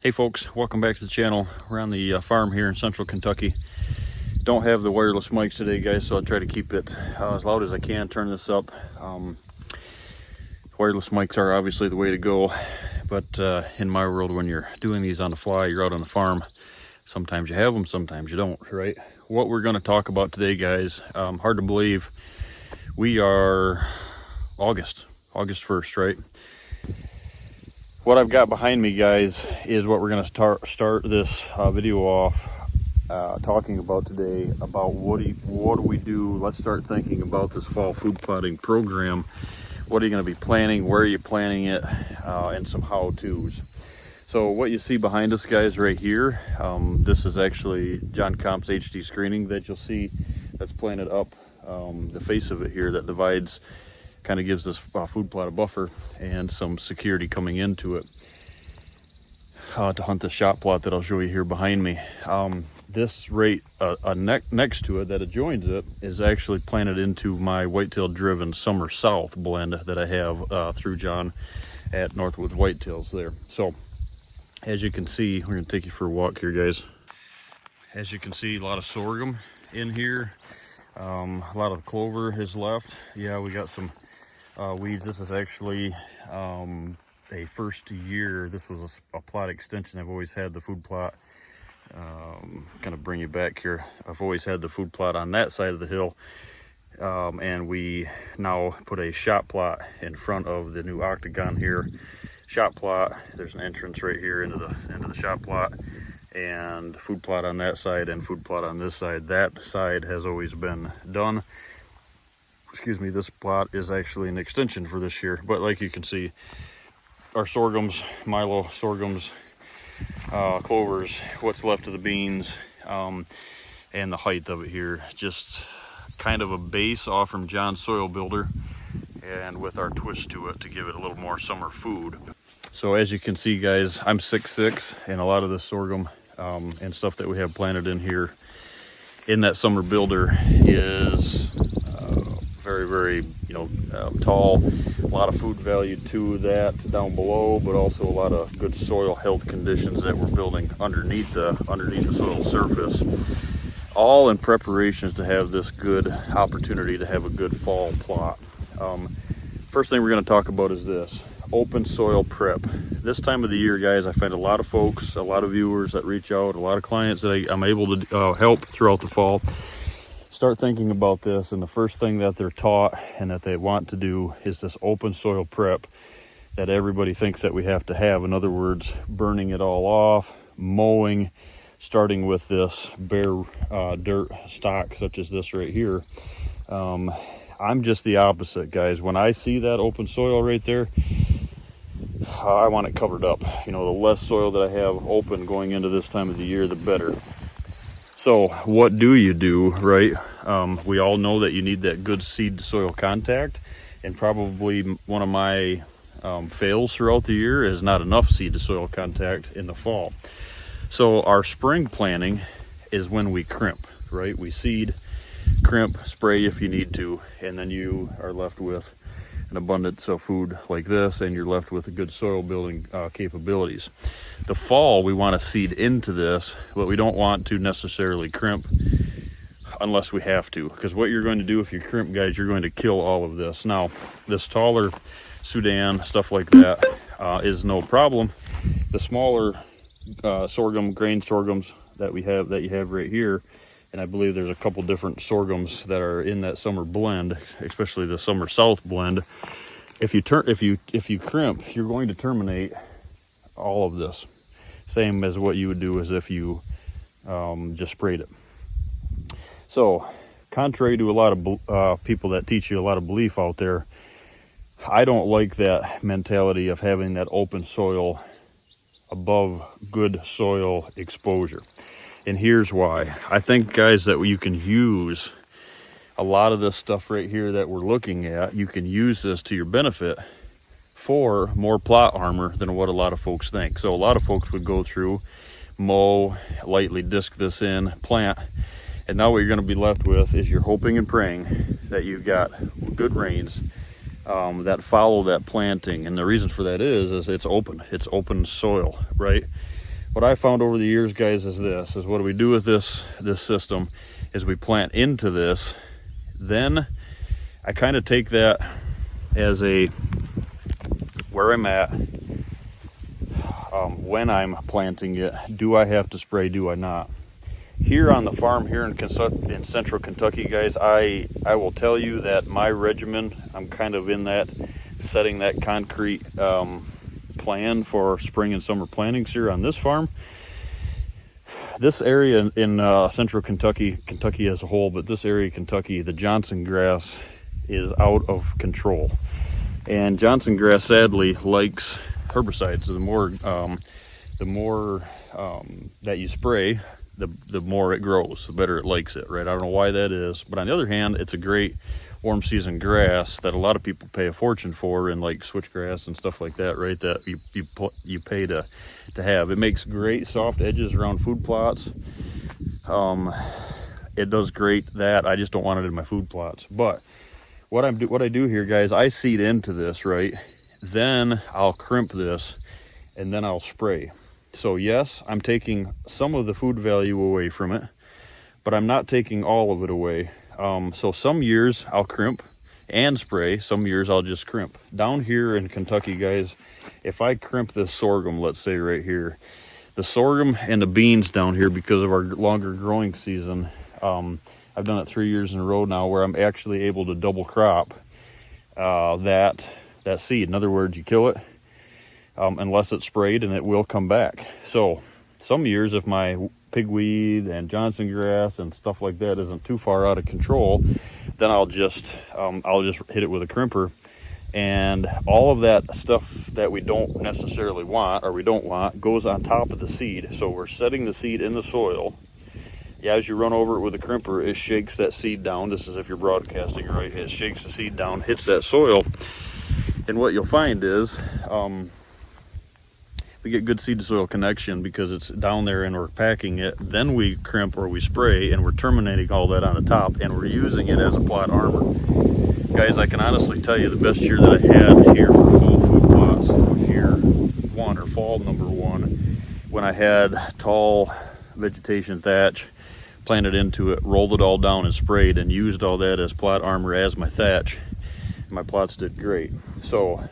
Hey folks, welcome back to the channel. We're on the farm here in central Kentucky. Don't have the wireless mics today, guys, so I'll try to keep it as loud as I can, turn this up. Wireless mics are obviously the way to go, but in my world, when you're doing these on the fly, you're out on the farm, sometimes you have them, sometimes you don't, right? What we're going to talk about today, guys, hard to believe, we are August 1st, right? What I've got behind me, guys, is what we're going to start this video off talking about today, about what do we do. Let's start thinking about this fall food plotting program. What are you going to be planning? Where are you planning it? And some how-tos. So what you see behind us, guys, right here, this is actually John Comp's HD screening that you'll see that's planted up the face of it here that divides, kind of gives this food plot a buffer and some security coming into it to hunt the shot plot that I'll show you here behind me. This right next to it that adjoins it is actually planted into my whitetail driven summer south blend that I have through John at Northwoods Whitetails there. So as you can see, we're going to take you for a walk here, guys. As you can see, a lot of sorghum in here. A lot of clover is left. Yeah, we got some weeds. This is actually a first year. This was a plot extension. I've always had the food plot, kind of bring you back here. I've always had the food plot on that side of the hill, and we now put a shot plot in front of the new octagon here. Shot plot, there's an entrance right here into the shot plot, and food plot on that side and food plot on this side. That side has always been done. Excuse me, this plot is actually an extension for this year, but like you can see, our sorghums, milo sorghums, clovers, what's left of the beans, and the height of it here, just kind of a base off from John's Soil Builder, and with our twist to it to give it a little more summer food. So as you can see, guys, I'm 6'6", and a lot of the sorghum and stuff that we have planted in here in that summer builder is very tall. A lot of food value to that down below, but also a lot of good soil health conditions that we're building underneath the soil surface, all in preparations to have this good opportunity to have a good fall plot. First thing we're going to talk about is this open soil prep. This time of the year, guys, I find a lot of folks, a lot of viewers that reach out, a lot of clients that I'm able to help throughout the fall start thinking about this, and the first thing that they're taught and that they want to do is this open soil prep that everybody thinks that we have to have. In other words, burning it all off, mowing, starting with this bare dirt stock such as this right here. I'm just the opposite, guys. When I see that open soil right there, I want it covered up. You know, the less soil that I have open going into this time of the year, the better. So what do you do, right? We all know that you need that good seed to soil contact, and probably one of my fails throughout the year is not enough seed to soil contact in the fall. So our spring planting is when we crimp, right? We seed, crimp, spray if you need to, and then you are left with an abundance of food like this, and you're left with a good soil building capabilities. The fall, we want to seed into this, but we don't want to necessarily crimp unless we have to, because what you're going to do if you crimp, guys, you're going to kill all of this. Now, this taller Sudan, stuff like that, is no problem. The smaller sorghum, grain sorghums that you have right here, and I believe there's a couple different sorghums that are in that summer blend, especially the summer south blend. If you crimp, you're going to terminate all of this, same as what you would do as if you just sprayed it. So, contrary to a lot of people that teach you a lot of belief out there, I don't like that mentality of having that open soil above good soil exposure. And here's why. I think, guys, that you can use a lot of this stuff right here that we're looking at. You can use this to your benefit for more plot armor than what a lot of folks think. So a lot of folks would go through, mow, lightly disc this in, plant, and now what you're going to be left with is you're hoping and praying that you've got good rains that follow that planting. And the reason for that is it's open soil, right? what I found over the years, guys, is what do we do with this system is we plant into this. Then I kind of take that as where I'm at when I'm planting it. Do I have to spray? Do I not? Here on the farm here in central Kentucky, guys, I will tell you that my regimen, I'm kind of in that, setting that concrete plan for spring and summer plantings here on this farm. This area in central Kentucky as a whole, but this area of Kentucky, the Johnson grass is out of control. And Johnson grass sadly likes herbicides. So the more that you spray, the more it grows, the better it likes it, right? I don't know why that is, but on the other hand, it's a great warm season grass that a lot of people pay a fortune for, and like switchgrass and stuff like that, right? That you pay to have. It makes great soft edges around food plots. It does great that. I just don't want it in my food plots. But what I do here, guys, I seed into this, right? Then I'll crimp this, and then I'll spray. So yes, I'm taking some of the food value away from it, but I'm not taking all of it away. So some years I'll crimp and spray, some years I'll just crimp. Down here in Kentucky, guys, if I crimp this sorghum, let's say right here, the sorghum and the beans down here, because of our longer growing season, I've done it 3 years in a row now where I'm actually able to double crop that seed. In other words, you kill it unless it's sprayed, and it will come back. So some years, if my pigweed and Johnson grass and stuff like that isn't too far out of control, then I'll just hit it with a crimper, and all of that stuff that we don't necessarily want, or we don't want, goes on top of the seed. So we're setting the seed in the soil. Yeah, as you run over it with a crimper, it shakes that seed down. This is if you're broadcasting, right? It shakes the seed down, hits that soil, and what you'll find is we get good seed to soil connection because it's down there and we're packing it. Then we crimp or we spray, and we're terminating all that on the top, and we're using it as a plot armor. Guys, I can honestly tell you the best year that I had here for full food plots was year one, or fall number one, when I had tall vegetation thatch, planted into it, rolled it all down and sprayed, and used all that as plot armor as my thatch. My plots did great. So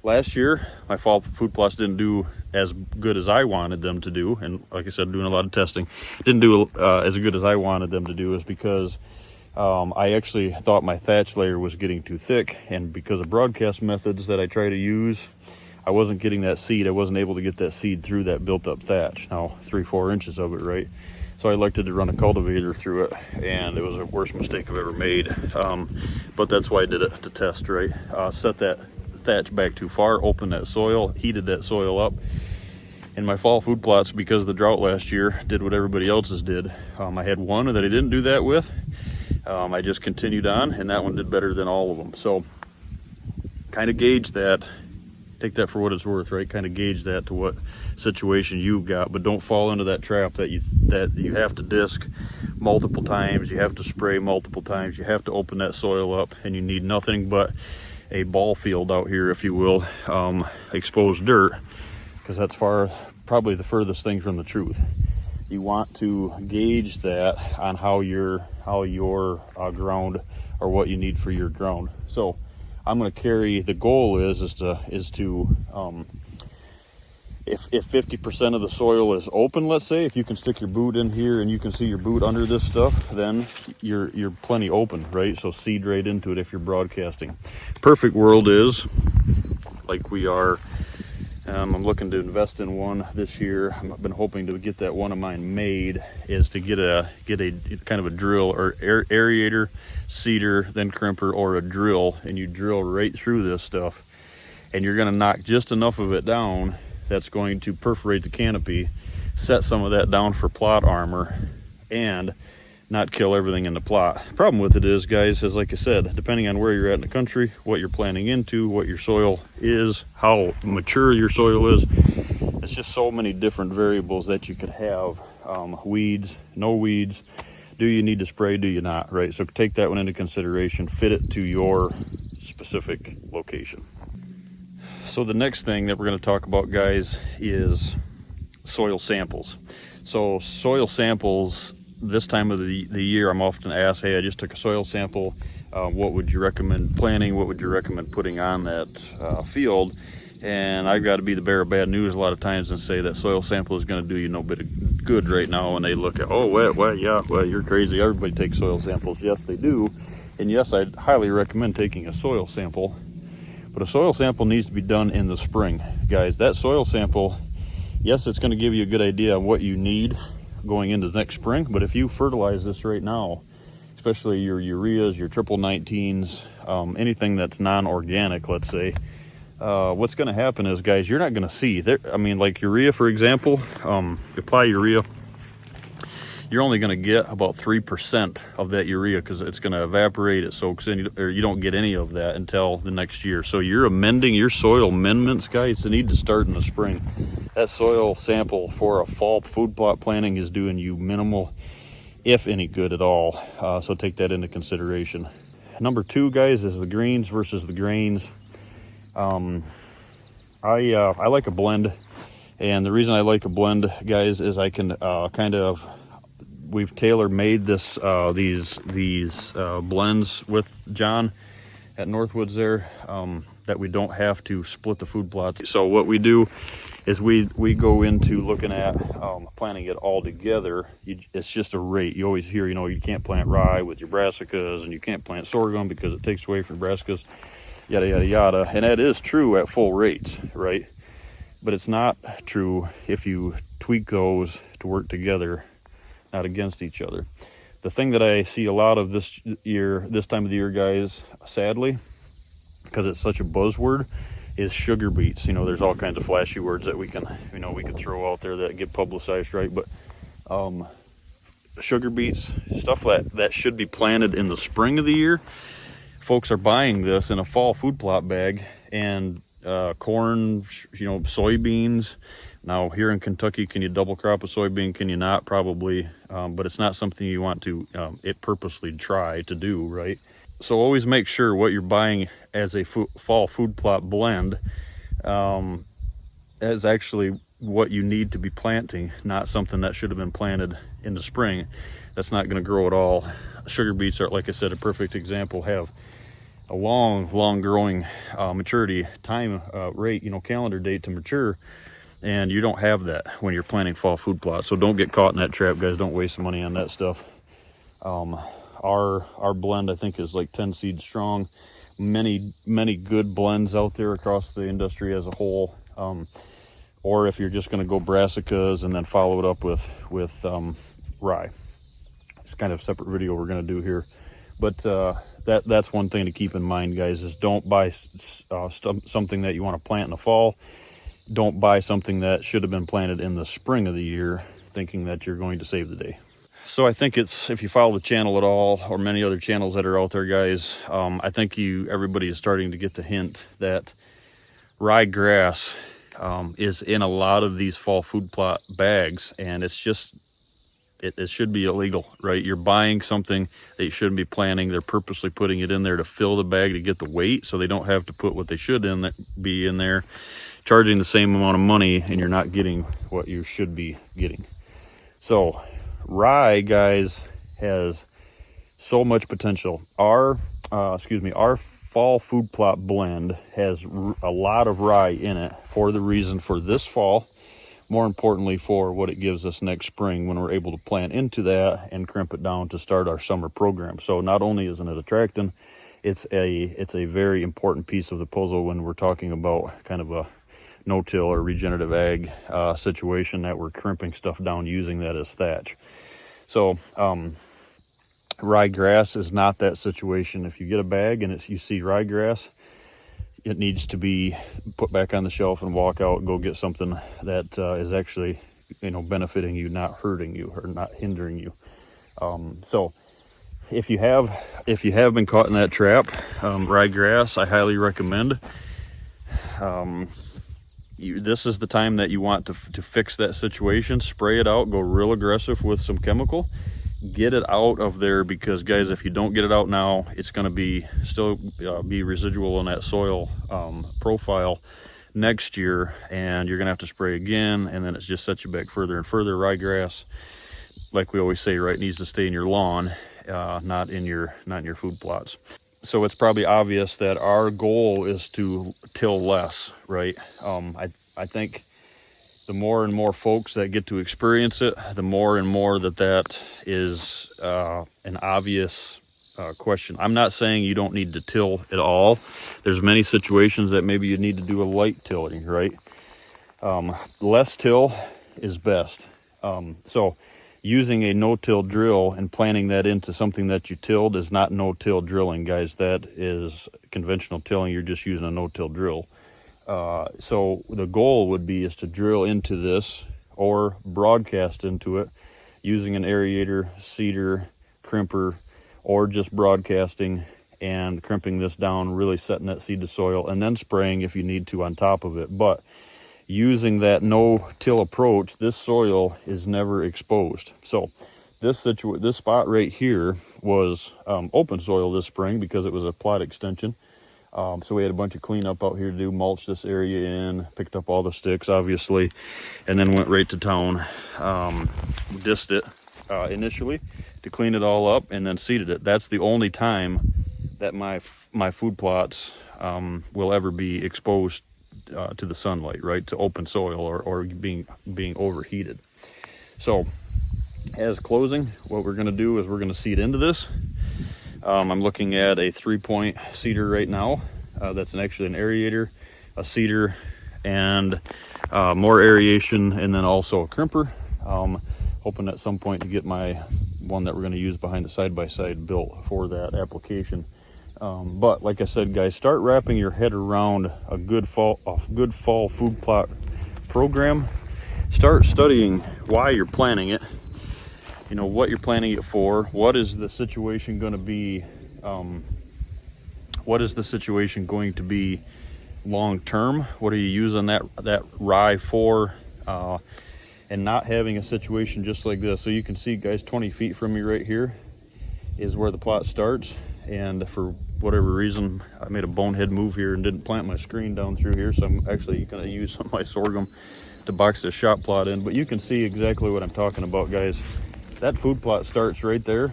last year, my fall food plots didn't do as good as I wanted them to do, and like I said, doing a lot of testing, didn't do as good as I wanted them to do, is because I actually thought my thatch layer was getting too thick, and because of broadcast methods that I try to use, I wasn't getting that seed. I wasn't able to get that seed through that built-up thatch. Now, 3-4 inches of it, right? So I elected to run a cultivator through it, and it was the worst mistake I've ever made. But that's why I did it, to test, right? Set that thatch back too far, opened that soil, heated that soil up. And my fall food plots, because of the drought last year, did what everybody else's did. I had one that I didn't do that with. I just continued on, and that one did better than all of them. So kind of gauge that. Take that for what it's worth, right? Kind of gauge that to what situation you've got, but don't fall into that trap that you have to disc multiple times, you have to spray multiple times, you have to open that soil up, and you need nothing but a ball field out here, if you will, exposed dirt, because that's probably the furthest thing from the truth. You want to gauge that on how your ground, or what you need for your ground. So I'm going to carry, the goal is to if 50% of the soil is open, let's say, if you can stick your boot in here and you can see your boot under this stuff, then you're plenty open, right? So seed right into it if you're broadcasting. Perfect world is like we are. I'm looking to invest in one this year. I've been hoping to get that one of mine made, is to get a kind of a drill or aerator, seeder, then crimper, or a drill, and you drill right through this stuff, and you're going to knock just enough of it down that's going to perforate the canopy, set some of that down for plot armor, and not kill everything in the plot. Problem with it is, guys, is like I said, depending on where you're at in the country, what you're planting into, what your soil is, how mature your soil is, it's just so many different variables that you could have. Weeds, no weeds, do you need to spray, do you not, right? So take that one into consideration, fit it to your specific location. So the next thing that we're going to talk about, guys, is soil samples. So soil samples, this time of the year, I'm often asked, hey, I just took a soil sample. What would you recommend planting? What would you recommend putting on that field? And I've got to be the bearer of bad news a lot of times and say that soil sample is going to do you no bit of good right now. And they look at, oh, well, you're crazy. Everybody takes soil samples. Yes, they do. And yes, I'd highly recommend taking a soil sample. But a soil sample needs to be done in the spring, guys. That soil sample, yes, it's going to give you a good idea of what you need going into next spring. But if you fertilize this right now, especially your ureas, your triple 19s, anything that's non-organic, let's say, what's going to happen is, guys, you're not going to see there. I mean, like urea, for example, you apply urea, you're only going to get about 3% of that urea because it's going to evaporate, it soaks in, or you don't get any of that until the next year. So you're amending your soil amendments, guys, that need to start in the spring. That soil sample for a fall food plot planting is doing you minimal, if any, good at all. So take that into consideration. Number 2, guys, is the greens versus the grains. I like a blend, and the reason I like a blend, guys, is I can we've tailor-made this these blends with John at Northwoods there, that we don't have to split the food plots. So what we do is we go into looking at planting it all together. It's just a rate. You always hear, you can't plant rye with your brassicas, and you can't plant sorghum because it takes away from brassicas, yada, yada, yada. And that is true at full rates, right? But it's not true if you tweak those to work together, not against each other. The thing that I see a lot of this time of the year, guys, sadly, because it's such a buzzword, is sugar beets. There's all kinds of flashy words that we can throw out there that get publicized, right? But sugar beets, stuff that should be planted in the spring of the year, folks are buying this in a fall food plot bag, and corn, soybeans. Now here in Kentucky, can you double crop a soybean? Can you not? Probably, but it's not something you want to purposely try to do, right? So always make sure what you're buying as a fall food plot blend is actually what you need to be planting, not something that should have been planted in the spring. That's not going to grow at all. Sugar beets are, like I said, a perfect example. Have a long growing maturity time rate, calendar date to mature, and you don't have that when you're planting fall food plots. So don't get caught in that trap, guys. Don't waste money on that stuff. Our blend, I think, is like 10 seeds strong. Many good blends out there across the industry as a whole. Or if you're just going to go brassicas and then follow it up with rye. It's kind of a separate video we're going to do here. But that's one thing to keep in mind, guys, is don't buy something that you want to plant in the fall. Don't buy something that should have been planted in the spring of the year, thinking that you're going to save the day. So I think if you follow the channel at all, or many other channels that are out there, guys, I think everybody is starting to get the hint that ryegrass is in a lot of these fall food plot bags, and it's just, it should be illegal, right? You're buying something that you shouldn't be planting. They're purposely putting it in there to fill the bag to get the weight, so they don't have to put what they should be in there, charging the same amount of money, and you're not getting what you should be getting. So rye, guys, has so much potential. Our fall food plot blend has a lot of rye in it for the reason for this fall. More importantly, for what it gives us next spring when we're able to plant into that and crimp it down to start our summer program. So not only isn't it attracting, it's a very important piece of the puzzle when we're talking about kind of a no-till or regenerative ag situation, that we're crimping stuff down using that as thatch. So ryegrass is not that situation. If you get a bag and you see ryegrass, it needs to be put back on the shelf and walk out and go get something that is actually, benefiting you, not hurting you or not hindering you. So if you have been caught in that trap, ryegrass, I highly recommend. This is the time that you want to fix that situation. Spray it out, go real aggressive with some chemical, get it out of there, because, guys, if you don't get it out now, it's going to still be residual in that soil profile next year, and you're gonna have to spray again, and then it just sets you back further and further. Ryegrass, like we always say, right, needs to stay in your lawn, not in your food plots. So it's probably obvious that our goal is to till less, right? I think the more and more folks that get to experience it, the more and more that is an obvious question. I'm not saying you don't need to till at all. There's many situations that maybe you need to do a light tilling, right? Less till is best. So using a no-till drill and planning that into something that you tilled is not no-till drilling, guys. That is conventional tilling. You're just using a no-till drill. So the goal would be is to drill into this or broadcast into it using an aerator, seeder, crimper, or just broadcasting and crimping this down, really setting that seed to soil, and then spraying if you need to on top of it. But using that no-till approach, this soil is never exposed. So this spot right here was open soil this spring because it was a plot extension. So we had a bunch of cleanup out here to do, mulch this area in, picked up all the sticks, obviously, and then went right to town, dissed it initially to clean it all up, and then seeded it. That's the only time that my food plots will ever be exposed to the sunlight, right, to open soil or being overheated. So as closing, what we're going to do is we're going to seed into this. I'm looking at a 3-point seeder right now. That's actually an aerator, a seeder, and more aeration, and then also a crimper. Hoping at some point to get my one that we're going to use behind the side-by-side built for that application. But like I said, guys, start wrapping your head around a good fall food plot program. Start studying why you're planning it. You know, what you're planning it for. What is the situation going to be? What is the situation going to be long term? What are you using that rye for? And not having a situation just like this. So you can see, guys, 20 feet from me right here is where the plot starts. And for whatever reason, I made a bonehead move here and didn't plant my screen down through here. So I'm actually going to use some of my sorghum to box this shot plot in. But you can see exactly what I'm talking about, guys. That food plot starts right there.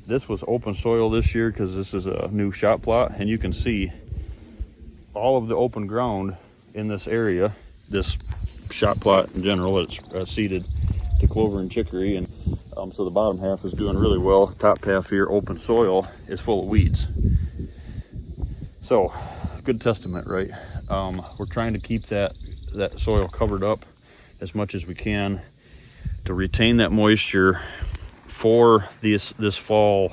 This was open soil this year because this is a new shot plot, and you can see all of the open ground in this area. This shot plot in general, it's seeded to clover and chicory, and so the bottom half is doing really well. Top half here, open soil, is full of weeds. So good testament, right? We're trying to keep that soil covered up as much as we can to retain that moisture for this fall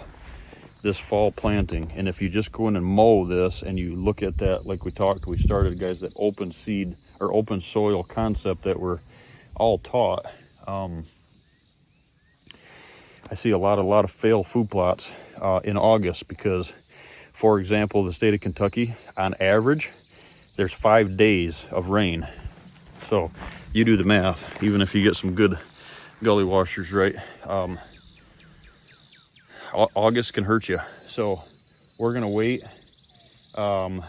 planting. And if you just go in and mow this and you look at that, like we started, guys, that open seed or open soil concept that we're all taught. I see a lot of fail food plots in August because, for example, the state of Kentucky, on average, there's 5 days of rain. So you do the math, even if you get some good gully washers, right? August can hurt you. So we're gonna wait. So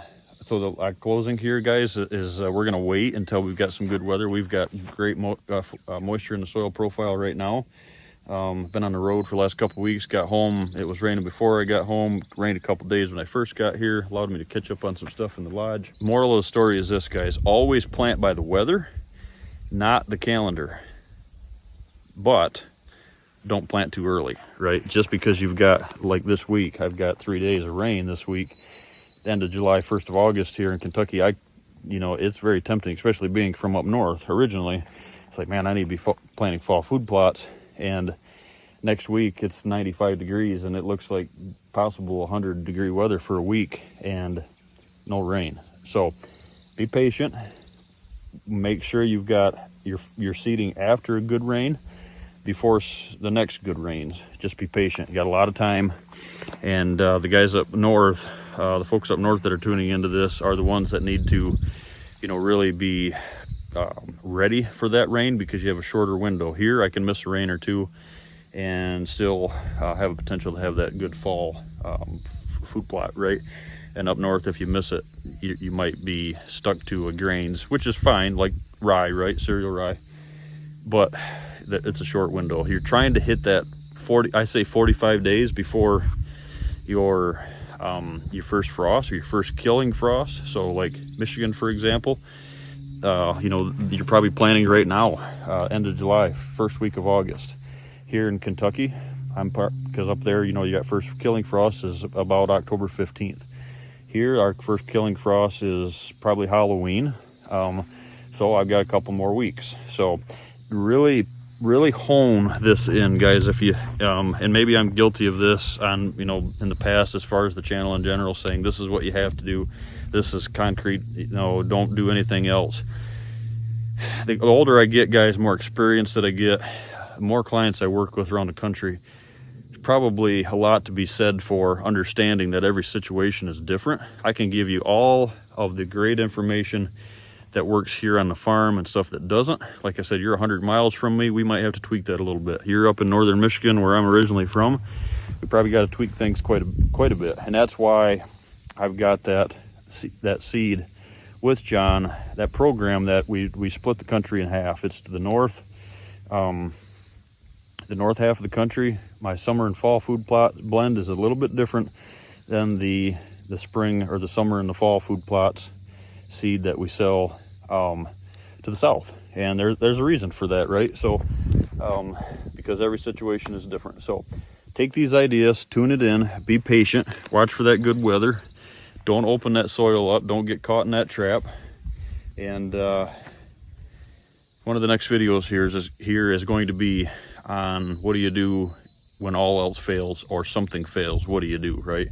the closing here, guys, is we're gonna wait until we've got some good weather. We've got great moisture in the soil profile right now. Been on the road for the last couple weeks. Got home, it was raining before I got home. Rained a couple days when I first got here. Allowed me to catch up on some stuff in the lodge. Moral of the story is this, guys: always plant by the weather, not the calendar. But don't plant too early, right? Just because you've got, like this week, I've got 3 days of rain this week, end of July, 1st of August here in Kentucky. It's very tempting, especially being from up north originally. It's like, man, I need to be planting fall food plots. And next week it's 95 degrees and it looks like possible 100-degree weather for a week and no rain. So be patient. Make sure you've got your seeding after a good rain before the next good rains. Just be patient. You got a lot of time. And the guys up north, the folks up north that are tuning into this are the ones that need to, really be ready for that rain, because you have a shorter window. Here I can miss a rain or two and still have a potential to have that good fall food plot, right? And up north, if you miss it, you might be stuck to a grains, which is fine, like rye, right? Cereal rye. But it's a short window. You're trying to hit that 45 days before your first frost or your first killing frost. So like Michigan, for example, you know, you're probably planning right now, end of July, first week of August. Here in Kentucky, because up there, you know, you got first killing frost is about October 15th. Here, our first killing frost is probably Halloween. So I've got a couple more weeks. So really hone this in, guys. If you and maybe I'm guilty of this on, you know, in the past, as far as the channel in general, saying this is what you have to do, this is concrete, you know, don't do anything else. The older I get, guys, more experience that I get, more clients I work with around the country, probably a lot to be said for understanding that every situation is different. I can give you all of the great information that works here on the farm and stuff that doesn't. Like I said, you're 100 miles from me, we might have to tweak that a little bit. You're up in northern Michigan, where I'm originally from, we probably got to tweak things quite a bit. And that's why I've got that seed with John, that program that we split the country in half. It's to the north half of the country. My summer and fall food plot blend is a little bit different than the spring or the summer and the fall food plots seed that we sell to the south. And there's a reason for that, right? So because every situation is different. So take these ideas, tune it in, be patient, watch for that good weather, don't open that soil up, don't get caught in that trap. And one of the next videos here is going to be on what do you do when all else fails or something fails. What do you do, right?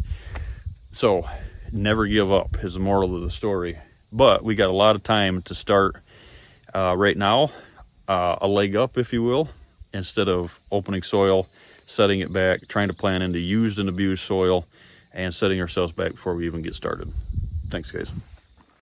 So never give up is the moral of the story. But we got a lot of time to start right now, a leg up, if you will, instead of opening soil, setting it back, trying to plan into used and abused soil, and setting ourselves back before we even get started. Thanks, guys.